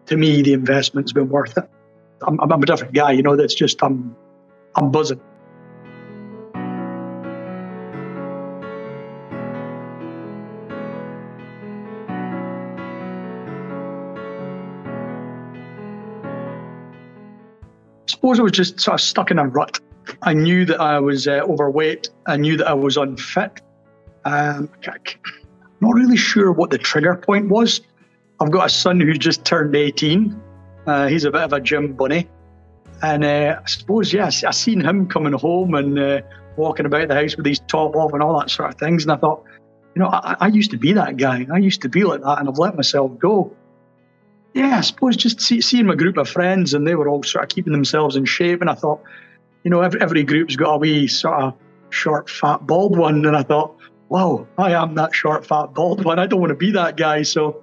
to me, the investment's been worth it. I'm a different guy, you know. That's just I'm buzzing. I suppose I was just sort of stuck in a rut. I knew that I was overweight. I knew that I was unfit. I'm not really sure what the trigger point was. I've got a son who's just turned 18. He's a bit of a gym bunny. And I suppose, yes, I seen him coming home and walking about the house with his top off and all that sort of things. And I thought, you know, I used to be that guy. I used to be like that, and I've let myself go. Yeah, I suppose just seeing my group of friends, and they were all sort of keeping themselves in shape. And I thought, you know, every group's got a wee sort of short, fat, bald one. And I thought, wow, I am that short, fat, bald one. I don't want to be that guy. So,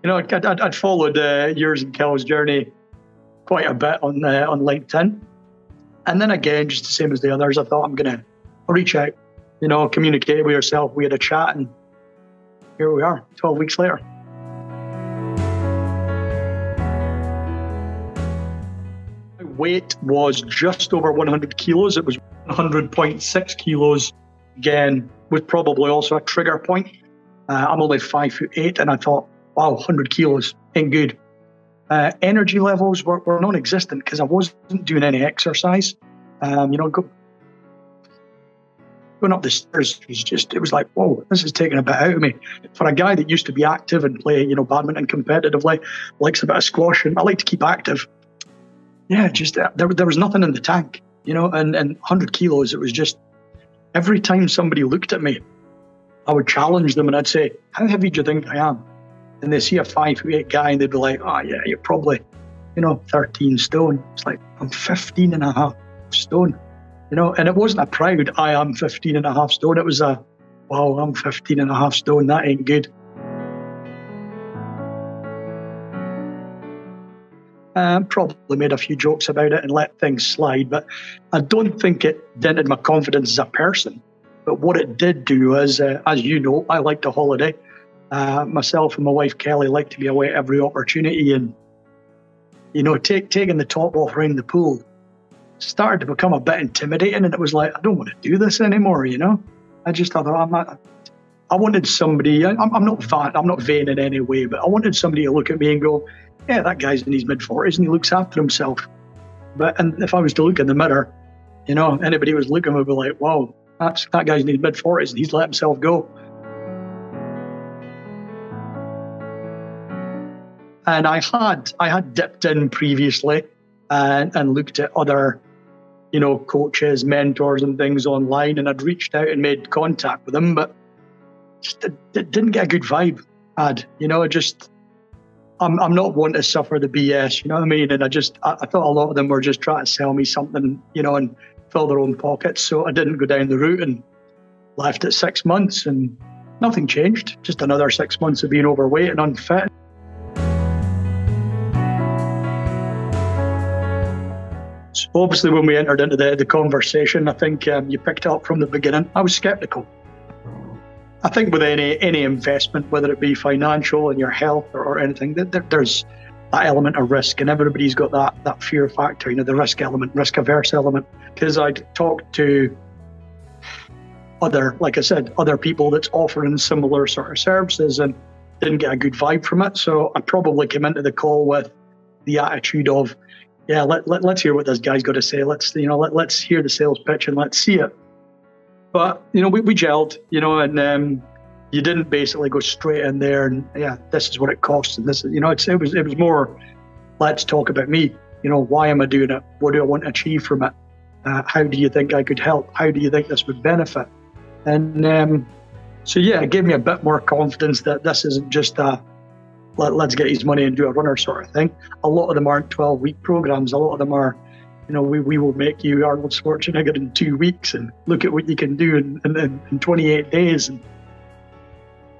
you know, I'd followed yours and Kel's journey quite a bit on LinkedIn. And then again, just the same as the others, I thought I'll reach out, you know, communicate with yourself. We had a chat, and here we are, 12 weeks later. Weight was just over 100 kilos. It was 100.6 kilos, again, with probably also a trigger point. I'm only 5'8", and I thought, wow, 100 kilos ain't good. Energy levels were non-existent because I wasn't doing any exercise. You know, going up the stairs it was like, whoa, this is taking a bit out of me. For a guy that used to be active and play, you know, badminton competitively, likes a bit of squash, and I like to keep active. Yeah, just there was nothing in the tank, you know, and 100 kilos, it was just, every time somebody looked at me, I would challenge them and I'd say, how heavy do you think I am? And they see a 5'8" guy and they'd be like, oh yeah, you're probably, you know, 13 stone. It's like, I'm 15 and a half stone, you know, and it wasn't a proud, I am 15 and a half stone. It was a, wow, I'm 15 and a half stone. That ain't good. Probably made a few jokes about it and let things slide, but I don't think it dented my confidence as a person. But what it did do is, as you know, I like to holiday. Myself and my wife Kelly like to be away at every opportunity, and you know, taking the top off around the pool started to become a bit intimidating, and it was like, I don't want to do this anymore. You know, I just thought, I wanted somebody. I'm not fat. I'm not vain in any way, but I wanted somebody to look at me and go, yeah, that guy's in his mid-40s and he looks after himself. And if I was to look in the mirror, you know, anybody who was looking would be like, wow, that guy's in his mid-40s and he's let himself go. And I had dipped in previously and looked at other, you know, coaches, mentors and things online, and I'd reached out and made contact with them, but just didn't get a good vibe. You know, I'm not one to suffer the BS, you know what I mean? And I thought a lot of them were just trying to sell me something, you know, and fill their own pockets. So I didn't go down the route and left it 6 months, and nothing changed. Just another 6 months of being overweight and unfit. So obviously, when we entered into the conversation, I think you picked up from the beginning, I was skeptical. I think with any investment, whether it be financial and your health or anything, there's that element of risk, and everybody's got that fear factor, you know, the risk element, risk averse element. Because I'd talked to like I said, other people that's offering similar sort of services and didn't get a good vibe from it. So I probably came into the call with the attitude of, yeah, let's hear what this guy's got to say. Let's hear the sales pitch and let's see it. But, you know, we gelled, you know, and you didn't basically go straight in there and, yeah, this is what it costs. And this is, you know, it was more, let's talk about me. You know, why am I doing it? What do I want to achieve from it? How do you think I could help? How do you think this would benefit? And so, yeah, it gave me a bit more confidence that this isn't just let's get his money and do a runner sort of thing. A lot of them aren't 12-week programs. A lot of them are, you know, we will make you Arnold Schwarzenegger in 2 weeks and look at what you can do in 28 days. And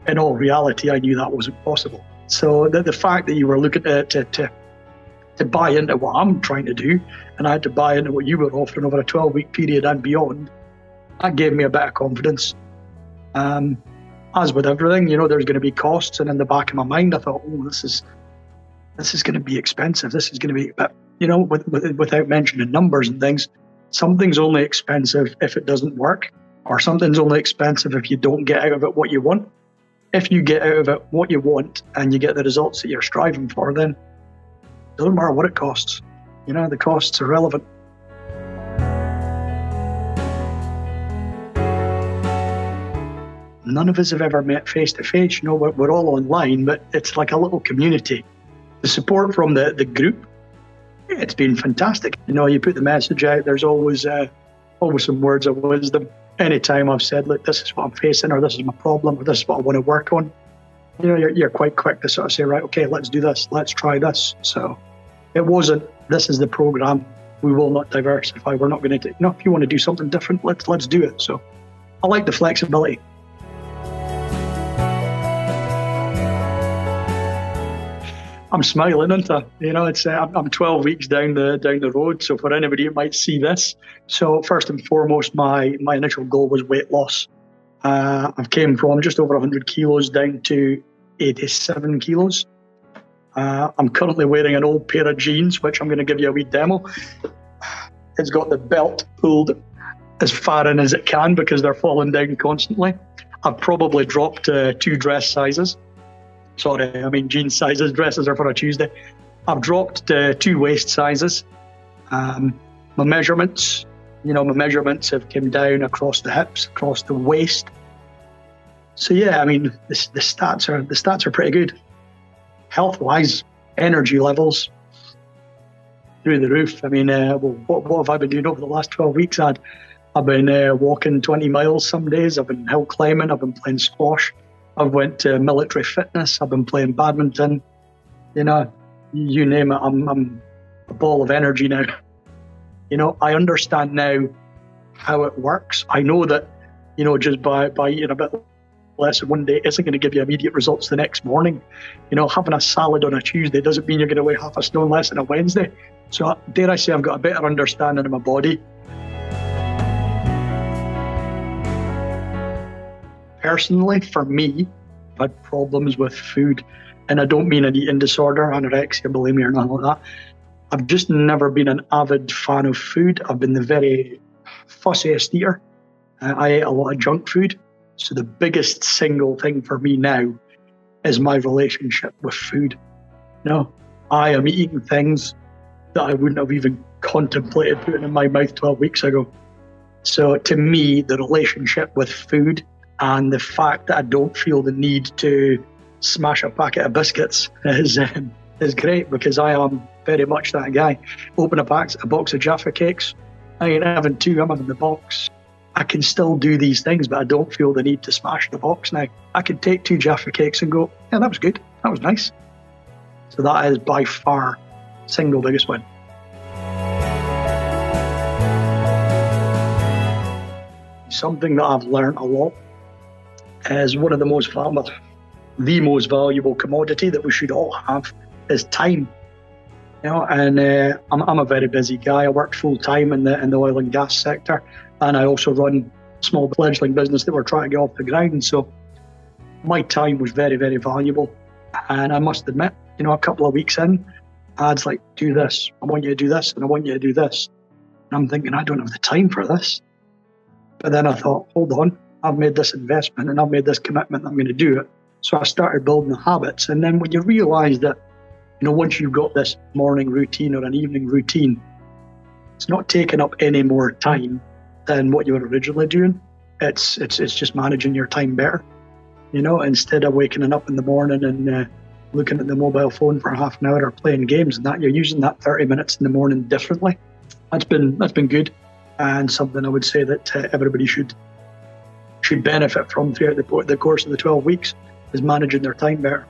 in all reality, I knew that wasn't possible. So the fact that you were looking to buy into what I'm trying to do, and I had to buy into what you were offering over a 12-week period and beyond, that gave me a bit of confidence. As with everything, you know, there's going to be costs, and in the back of my mind, I thought, oh, this this is going to be expensive. This is going to be, but, you know, without mentioning numbers and things, something's only expensive if it doesn't work, or something's only expensive if you don't get out of it what you want. If you get out of it what you want and you get the results that you're striving for, then it doesn't matter what it costs. You know, the costs are relevant. None of us have ever met face to face. You know, we're all online, but it's like a little community. The support from the group, it's been fantastic. You know, you put the message out, there's always some words of wisdom. Anytime I've said, look, this is what I'm facing, or this is my problem, or this is what I want to work on, you know, you're quite quick to sort of say, right, okay, let's do this, let's try this. So it wasn't, this is the program, we will not diversify, we're not going to, you know, if you want to do something different, let's do it. So I like the flexibility. I'm smiling, aren't I? You know, it's I'm 12 weeks down the road. So for anybody who might see this, so first and foremost, my initial goal was weight loss. I've came from just over 100 kilos down to 87 kilos. I'm currently wearing an old pair of jeans, which I'm going to give you a wee demo. It's got the belt pulled as far in as it can because they're falling down constantly. I've probably dropped 2 dress sizes. Sorry, I mean jean sizes, dresses are for a Tuesday. I've dropped 2 waist sizes. My measurements have come down across the hips, across the waist. So yeah, I mean the stats are pretty good. Health-wise, energy levels through the roof. I mean, what have I been doing over the last 12 weeks? I've been walking 20 miles some days. I've been hill climbing. I've been playing squash. I've went to military fitness. I've been playing badminton. You know, you name it. I'm a ball of energy now. You know, I understand now how it works. I know that, you know, just by eating a bit less one day isn't going to give you immediate results the next morning. You know, having a salad on a Tuesday doesn't mean you're going to weigh half a stone less on a Wednesday. So dare I say I've got a better understanding of my body. Personally, for me, I've had problems with food, and I don't mean an eating disorder, anorexia, bulimia, or nothing like that. I've just never been an avid fan of food. I've been the very fussiest eater. I ate a lot of junk food. So the biggest single thing for me now is my relationship with food. You know, I am eating things that I wouldn't have even contemplated putting in my mouth 12 weeks ago. So to me, the relationship with food and the fact that I don't feel the need to smash a packet of biscuits is great, because I am very much that guy. Open a box of Jaffa cakes. I ain't having 2, I'm having the box. I can still do these things, but I don't feel the need to smash the box now. I can take 2 Jaffa cakes and go, yeah, that was good. That was nice. So that is by far the single biggest win. Something that I've learned a lot is one of the most valuable commodity that we should all have is time. You know, and I'm a very busy guy. I work full time in the oil and gas sector, and I also run a small fledgling business that we're trying to get off the ground. So my time was very, very valuable. And I must admit, you know, a couple of weeks in, ads like, do this, I want you to do this, and I want you to do this. And I'm thinking, I don't have the time for this. But then I thought, hold on, I've made this investment and I've made this commitment, I'm going to do it. So I started building the habits. And then when you realize that, you know, once you've got this morning routine or an evening routine, it's not taking up any more time than what you were originally doing. It's just managing your time better. You know, instead of waking up in the morning and looking at the mobile phone for half an hour or playing games and that, you're using that 30 minutes in the morning differently. That's been good, and something I would say that everybody should benefit from throughout the course of the 12 weeks is managing their time better.